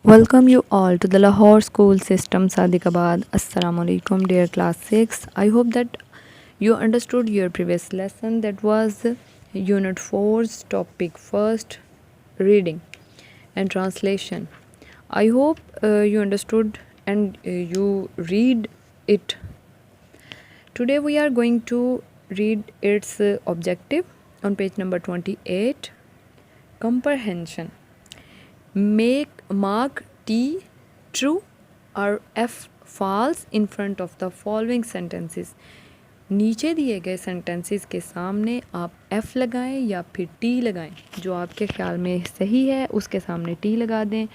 Welcome you all to the Lahore School System Sadiqabad. Assalamu alaikum dear class 6. I hope that you understood your previous lesson, that was unit 4's topic first, reading and translation. I hope you understood and you read it. Today we are going to read its objective on page number 28, comprehension. Mark T true or F false in front of the following sentences. नीचे दिए गए sentences के सामने आप F लगाएं या फिर T लगाएं। जो आपके ख्याल में सही है उसके सामने T लगा दें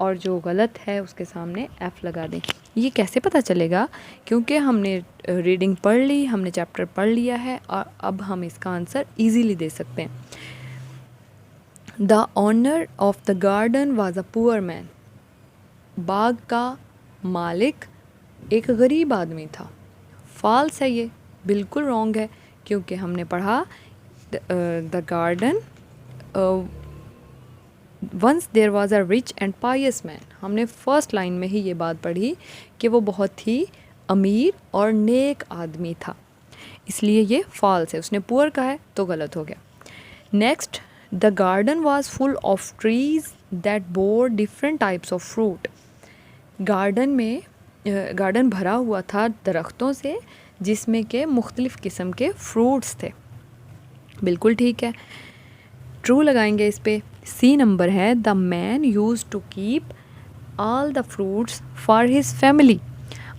और जो गलत है उसके सामने F लगा दें। ये कैसे पता चलेगा? क्योंकि हमने रीडिंग पढ़ ली, हमने चैप्टर पढ़ लिया है और अब हम इसका आंसर ईजीली दे सकते हैं। The owner of the garden was a poor man. बाग का मालिक एक गरीब आदमी था। फॉल्स है, ये बिल्कुल रॉन्ग है क्योंकि हमने पढ़ा the garden once there was a rich and pious man. हमने फर्स्ट लाइन में ही ये बात पढ़ी कि वो बहुत ही अमीर और नेक आदमी था, इसलिए ये फॉल्स है। उसने पुअर कहा है तो गलत हो गया। Next, the garden was full of trees that bore different types of fruit. Garden भरा हुआ था दरख्तों से जिसमें के मुख्तलिफ़ किस्म के फ्रूट्स थे। बिल्कुल ठीक है, ट्रू लगाएंगे इस पे। सी नंबर है, the man use to keep all the fruits for his family.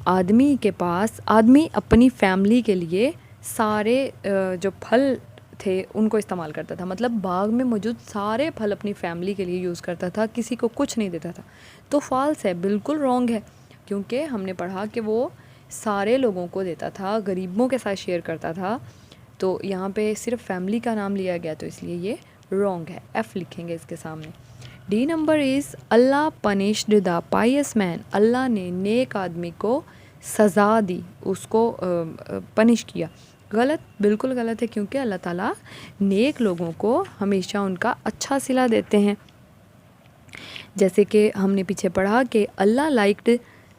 आदमी अपनी फैमिली के लिए सारे जो फल थे उनको इस्तेमाल करता था। मतलब बाग में मौजूद सारे फल अपनी फैमिली के लिए यूज़ करता था, किसी को कुछ नहीं देता था। तो फॉल्स है, बिल्कुल रॉन्ग है क्योंकि हमने पढ़ा कि वो सारे लोगों को देता था, गरीबों के साथ शेयर करता था। तो यहाँ पे सिर्फ फैमिली का नाम लिया गया तो इसलिए ये रॉन्ग है। एफ़ लिखेंगे इसके सामने। D number is Allah punished the pious man. Allah ने नेक आदमी को सज़ा दी, उसको पनिश किया। गलत, बिल्कुल गलत है क्योंकि अल्लाह ताला नेक लोगों को हमेशा उनका अच्छा सिला देते हैं। जैसे कि हमने पीछे पढ़ा कि Allah liked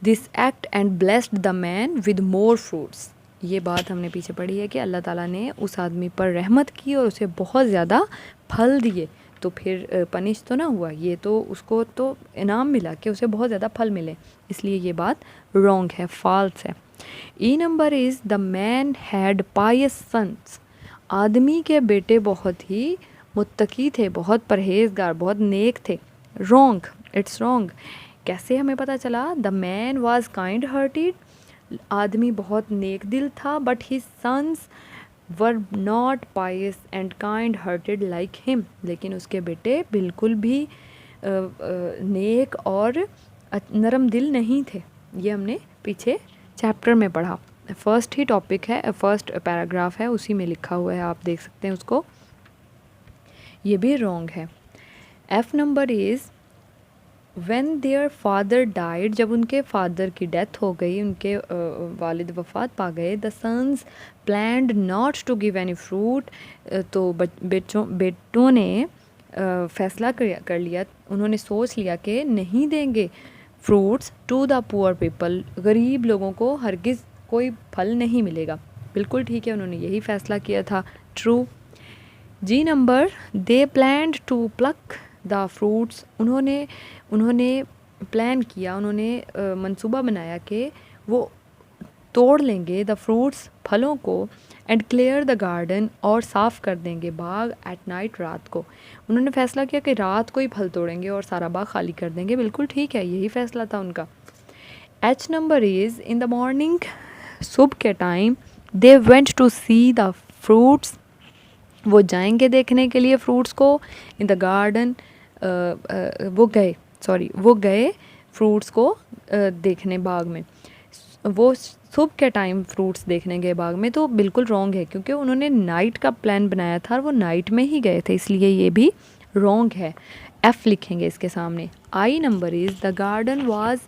this act and blessed the man with more fruits. ये बात हमने पीछे पढ़ी है कि अल्लाह ताला ने उस आदमी पर रहमत की और उसे बहुत ज़्यादा फल दिए। तो फिर पनिश तो ना हुआ, ये तो उसको तो इनाम मिला कि उसे बहुत ज़्यादा फल मिले, इसलिए ये बात रॉन्ग है, फॉल्स है। E number is the man had pious sons. आदमी के बेटे बहुत ही मुत्तकी थे, बहुत परहेजगार, बहुत नेक थे। Wrong, it's wrong. कैसे हमें पता चला? The man was kind hearted. आदमी बहुत नेक दिल था, but his sons were not pious and kind hearted like him. लेकिन उसके बेटे बिल्कुल भी नेक और नरम दिल नहीं थे। ये हमने पीछे चैप्टर में पढ़ा। फर्स्ट ही टॉपिक है, फर्स्ट पैराग्राफ है, उसी में लिखा हुआ है, आप देख सकते हैं उसको। ये भी रॉन्ग है। F number is when their father died. जब उनके फादर की डेथ हो गई, उनके वालिद वफ़ात पा गए। The sons planned not to give any fruit. तो बेटों ने फ़ैसला कर लिया, उन्होंने सोच लिया कि नहीं देंगे fruits to the poor people. गरीब लोगों को हरगिज़ कोई फल नहीं मिलेगा। बिल्कुल ठीक है, उन्होंने यही फ़ैसला किया था। True. G number, they planned to pluck the fruits. उन्होंने प्लान किया, उन्होंने मंसूबा बनाया कि वो तोड़ लेंगे द फ्रूट्स, फलों को, एंड क्लियर द गार्डन, और साफ़ कर देंगे बाग, एट नाइट, रात को। उन्होंने फ़ैसला किया कि रात को ही फल तोड़ेंगे और सारा बाग खाली कर देंगे। बिल्कुल ठीक है, यही फ़ैसला था उनका। H number is in the morning. सुबह के time they went to see the fruits. वो जाएंगे देखने के लिए फ्रूट्स को। इन द गार्डन वो गए फ्रूट्स को देखने बाग में। वो सुबह के टाइम फ्रूट्स देखने गए बाग में, तो बिल्कुल रॉन्ग है क्योंकि उन्होंने नाइट का प्लान बनाया था और वो नाइट में ही गए थे, इसलिए ये भी रॉन्ग है। एफ़ लिखेंगे इसके सामने। आई number is the garden was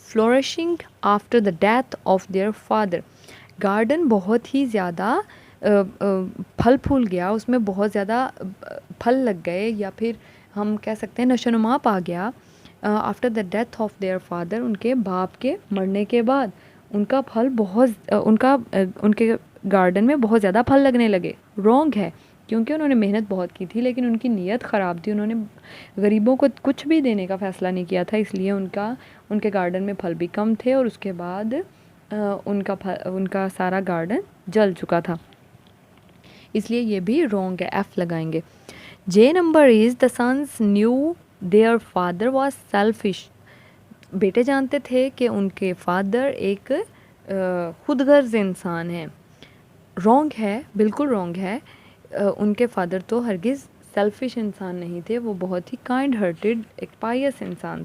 flourishing after the death of their father. Garden बहुत ही ज़्यादा फल फूल गया, उसमें बहुत ज़्यादा फल लग गए, या फिर हम कह सकते हैं नशोनुमा पा गया after the death of their father, उनके बाप के मरने के बाद उनका फल उनके गार्डन में बहुत ज़्यादा फल लगने लगे। रॉन्ग है, क्योंकि उन्होंने मेहनत बहुत की थी लेकिन उनकी नीयत ख़राब थी, उन्होंने गरीबों को कुछ भी देने का फ़ैसला नहीं किया था, इसलिए उनके गार्डन में फल भी कम थे और उसके बाद उनका सारा गार्डन जल चुका था, इसलिए ये भी रॉन्ग है, एफ़ लगाएंगे। J number is the sons knew their father was selfish. बेटे जानते थे कि उनके फादर एक खुदगर्ज इंसान हैं। रॉन्ग है, बिल्कुल रॉन्ग है। उनके फादर तो हरगिज़ सेल्फिश इंसान नहीं थे, वो बहुत ही काइंड हार्टेड एक पायस इंसान